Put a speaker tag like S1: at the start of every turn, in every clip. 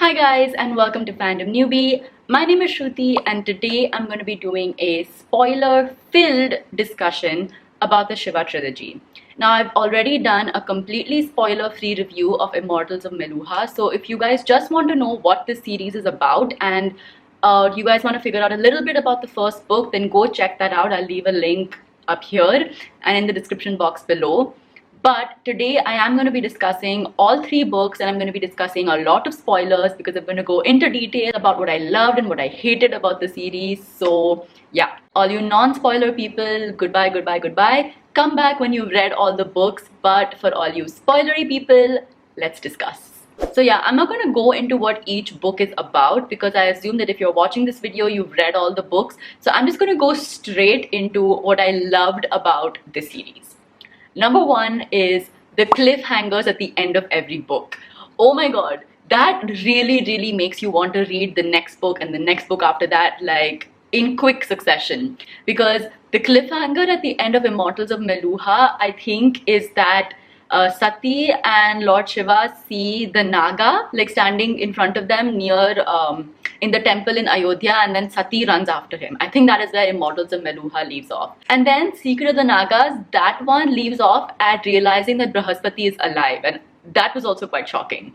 S1: Hi guys and welcome to Fandom Newbie. My name is Shruti and today I'm going to be doing a spoiler-filled discussion about the Shiva Trilogy. Now I've already done a completely spoiler-free review of Immortals of Meluha, so if you guys just want to know what this series is about and you guys want to figure out a little bit about the first book, then go check that out. I'll leave a link up here and in the description box below. But today I am going to be discussing all three books and I'm going to be discussing a lot of spoilers because I'm going to go into detail about what I loved and what I hated about the series. So yeah, all you non-spoiler people, goodbye, goodbye, goodbye. Come back when you've read all the books, but for all you spoilery people, let's discuss. So yeah, I'm not going to go into what each book is about because I assume that if you're watching this video, you've read all the books. So I'm just going to go straight into what I loved about this series. Number one is the cliffhangers at the end of every book. Oh my god, that really makes you want to read the next book and the next book after that, like in quick succession. Because the cliffhanger at the end of Immortals of Meluha, I think, is that Sati and Lord Shiva see the Naga like standing in front of them near in the temple in Ayodhya, and then Sati runs after him. I think that is where Immortals of Meluha leaves off. And then Secret of the Nagas, that one leaves off at realizing that Brihaspati is alive, and that was also quite shocking.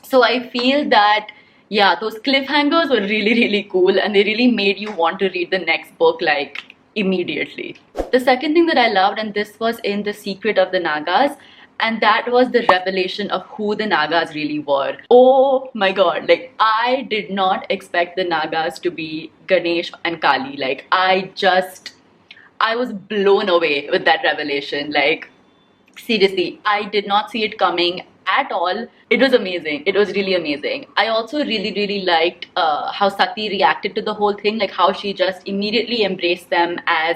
S1: So I feel that yeah, those cliffhangers were really cool and they really made you want to read the next book like immediately. The second thing that I loved, and this was in The Secret of the Nagas, and that was the revelation of who the Nagas really were. Oh my god, like I did not expect the Nagas to be Ganesh and Kali. Like I was blown away with that revelation. Like seriously, I did not see it coming at all. It was amazing. It was really amazing. I also really liked how Sati reacted to the whole thing, like how she just immediately embraced them as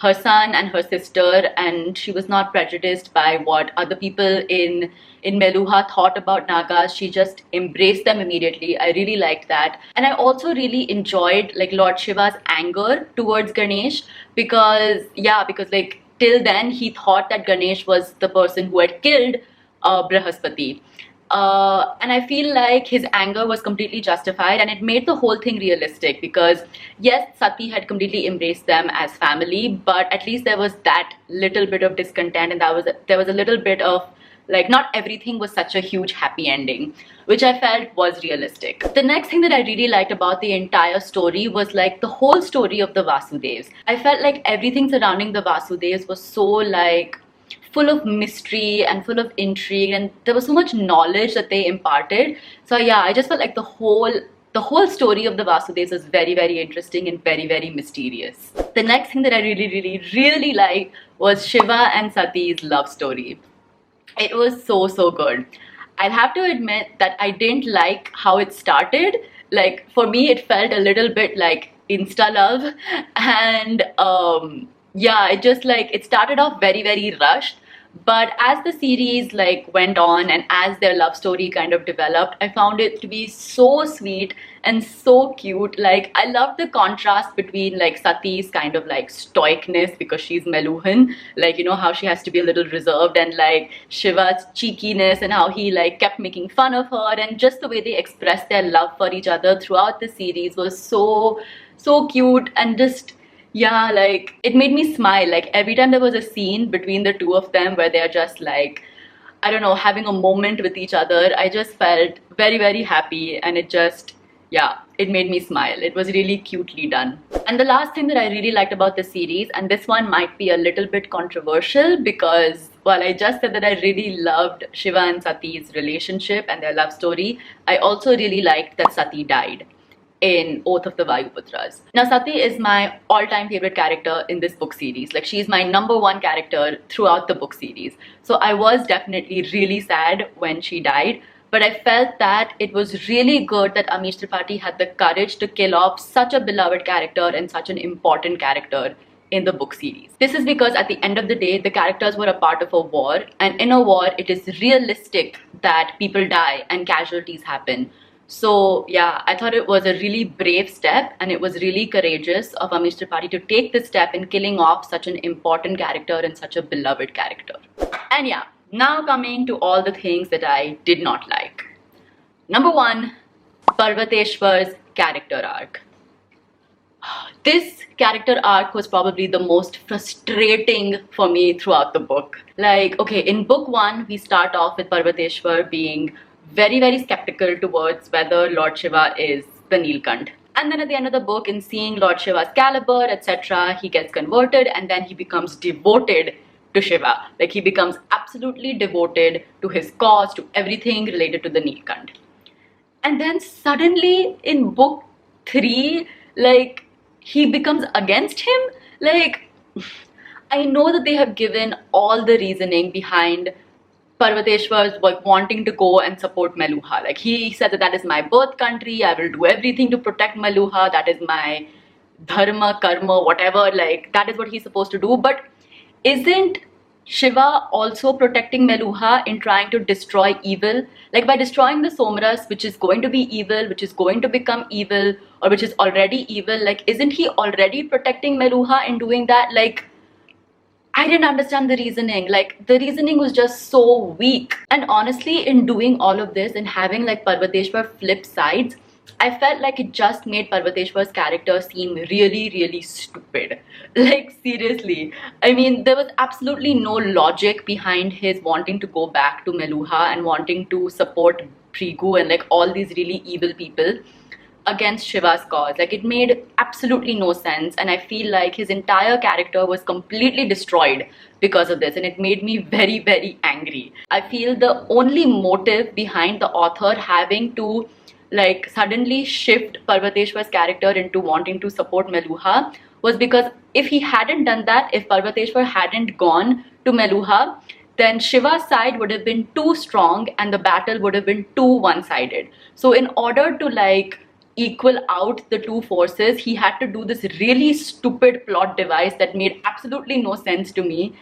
S1: her son and her sister, and she was not prejudiced by what other people in Meluha thought about Nagas. She just embraced them immediately. I really liked that. And I also really enjoyed like Lord Shiva's anger towards Ganesh because like till then he thought that Ganesh was the person who had killed Brihaspati. And I feel like his anger was completely justified and it made the whole thing realistic because yes, Sati had completely embraced them as family, but at least there was that little bit of discontent and there was a little bit of like not everything was such a huge happy ending, which I felt was realistic. The next thing that I really liked about the entire story was like the whole story of the Vasudevs. I felt like everything surrounding the Vasudevs was so like full of mystery and full of intrigue, and there was so much knowledge that they imparted. So yeah, I just felt like the whole story of the Vasudevs was very interesting and very mysterious. The next thing that I really liked was Shiva and Sati's love story. It was so good. I'll have to admit that I didn't like how it started. Like for me it felt a little bit like insta love, and yeah, it just like it started off very rushed, but as the series like went on and as their love story kind of developed, I found it to be so sweet and so cute. Like I loved the contrast between like Sati's kind of like stoicness because she's Meluhan, like you know how she has to be a little reserved, and like Shiva's cheekiness and how he like kept making fun of her, and just the way they expressed their love for each other throughout the series was so cute. And just yeah, like it made me smile. Like every time there was a scene between the two of them where they're just like, I don't know, having a moment with each other, I just felt very happy, and it just, yeah, it made me smile. It was really cutely done. And the last thing that I really liked about the series, and this one might be a little bit controversial because while I just said that I really loved Shiva and Sati's relationship and their love story, I also really liked that Sati died in Oath of the Vayuputras. Now Sati is my all-time favorite character in this book series. Like she's my #1 character throughout the book series. So I was definitely really sad when she died, but I felt that it was really good that Amish Tripathi had the courage to kill off such a beloved character and such an important character in the book series. This is because at the end of the day, the characters were a part of a war, and in a war, it is realistic that people die and casualties happen. So yeah, I thought it was a really brave step and it was really courageous of Amish Tripathi to take this step in killing off such an important character and such a beloved character. And yeah, now coming to all the things that I did not like. Number one, Parvateshwar's character arc. This character arc was probably the most frustrating for me throughout the book. Like, okay, in book 1, we start off with Parvateshwar being very, very skeptical towards whether Lord Shiva is the Nilkant. And then at the end of the book, in seeing Lord Shiva's caliber, etc., he gets converted and then he becomes devoted to Shiva. Like, he becomes absolutely devoted to his cause, to everything related to the Nilkant. And then suddenly in book 3, like, he becomes against him. Like, I know that they have given all the reasoning behind Parvateshwar's like wanting to go and support Meluha. Like, he said that is my birth country, I will do everything to protect Meluha, that is my dharma, karma, whatever, like that is what he's supposed to do. But isn't Shiva also protecting Meluha in trying to destroy evil? Like, by destroying the Somras, which is going to be evil, which is going to become evil, or which is already evil, like, isn't he already protecting Meluha in doing that? Like, I didn't understand the reasoning. Like, the reasoning was just so weak. And honestly, in doing all of this and having like Parvateshwar flip sides, I felt like it just made Parvateshwar's character seem really, really stupid. Like, seriously. I mean, there was absolutely no logic behind his wanting to go back to Meluha and wanting to support Riku and like all these really evil people against Shiva's cause. Like, it made absolutely no sense, and I feel like his entire character was completely destroyed because of this, and it made me very, very angry. I feel the only motive behind the author having to like suddenly shift Parvateshwar's character into wanting to support Meluha was because if he hadn't done that, if Parvateshwar hadn't gone to Meluha, then Shiva's side would have been too strong and the battle would have been too one-sided. So in order to like equal out the two forces, he had to do this really stupid plot device that made absolutely no sense to me.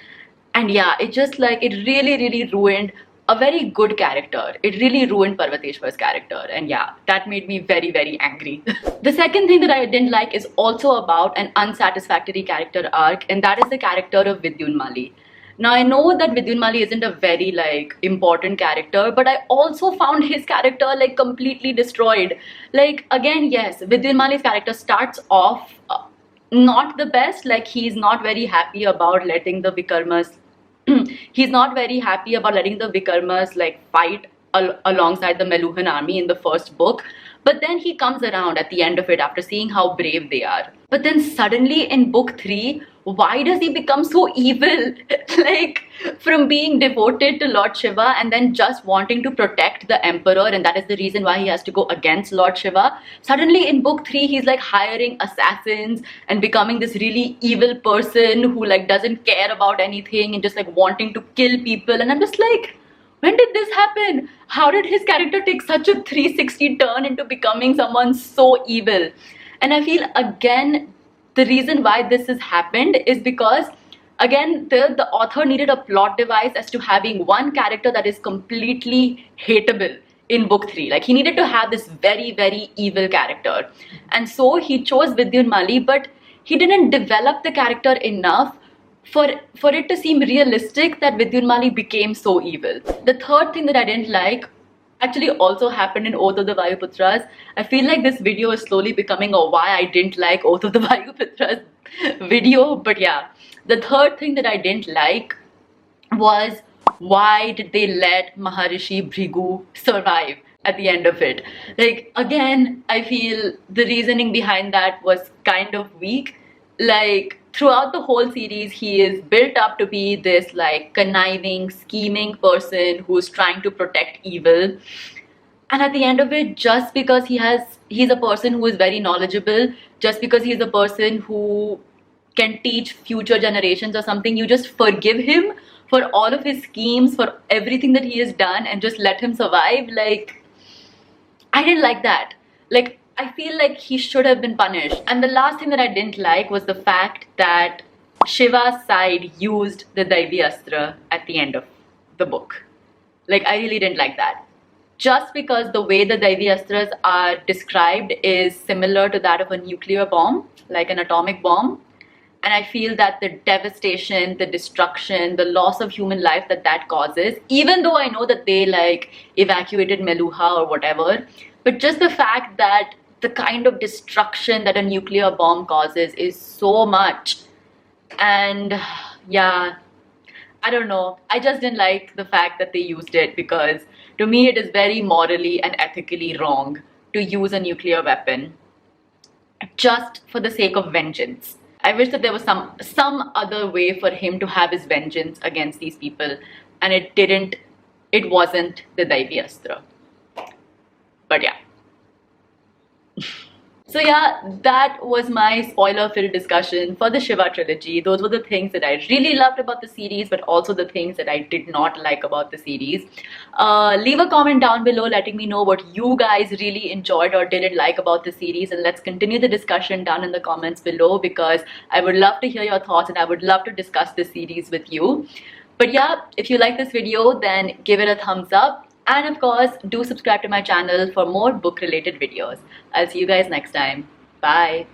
S1: And yeah, it just like, it really, really ruined a very good character. It really ruined Parvateshwar's character, and yeah, that made me very, very angry. The second thing that I didn't like is also about an unsatisfactory character arc, and that is the character of Vidyunmali. Now, I know that Vidyunmali isn't a very like important character, but I also found his character like completely destroyed. Like, again, yes, Vidyunmali's character starts off not the best. Like, he's not very happy about letting the Vikarmas he's not very happy about letting the Vikarmas like fight alongside the Meluhan army in the first book. But then he comes around at the end of it after seeing how brave they are. But then suddenly in book 3, why does he become so evil? Like, from being devoted to Lord Shiva and then just wanting to protect the emperor, and that is the reason why he has to go against Lord Shiva. Suddenly in book 3, he's like hiring assassins and becoming this really evil person who like doesn't care about anything and just like wanting to kill people. And I'm just like, when did this happen? How did his character take such a 360 turn into becoming someone so evil? And I feel, again, the reason why this has happened is because, again, the author needed a plot device as to having one character that is completely hateable in book 3. Like, he needed to have this very, very evil character. And so he chose Vidyunmali, but he didn't develop the character enough for it to seem realistic that Vidyunmali became so evil. The third thing that I didn't like actually also happened in Oath of the Vayuputras. I feel like this video is slowly becoming a why I didn't like Oath of the Vayuputras video. But yeah, the third thing that I didn't like was, why did they let Maharishi Riku survive at the end of it? Like, again, I feel the reasoning behind that was kind of weak. Like, throughout the whole series, he is built up to be this like conniving, scheming person who's trying to protect evil. And at the end of it, just because he's a person who is very knowledgeable, just because he's a person who can teach future generations or something, you just forgive him for all of his schemes, for everything that he has done, and just let him survive. Like, I didn't like that. Like, I feel like he should have been punished. And the last thing that I didn't like was the fact that Shiva's side used the Daivi Astra at the end of the book. Like, I really didn't like that. Just because the way the Daivi Astras are described is similar to that of a nuclear bomb, like an atomic bomb. And I feel that the devastation, the destruction, the loss of human life that causes, even though I know that they like evacuated Meluha or whatever, But just the fact that the kind of destruction that a nuclear bomb causes is so much. And yeah, I don't know. I just didn't like the fact that they used it, because to me it is very morally and ethically wrong to use a nuclear weapon just for the sake of vengeance. I wish that there was some other way for him to have his vengeance against these people, and it wasn't the Daivi But yeah. So yeah, that was my spoiler-filled discussion for the Shiva trilogy. Those were the things that I really loved about the series, but also the things that I did not like about the series. Leave a comment down below letting me know what you guys really enjoyed or didn't like about the series, and let's continue the discussion down in the comments below, because I would love to hear your thoughts and I would love to discuss this series with you. But yeah, if you like this video, then give it a thumbs up. And of course, do subscribe to my channel for more book-related videos. I'll see you guys next time. Bye.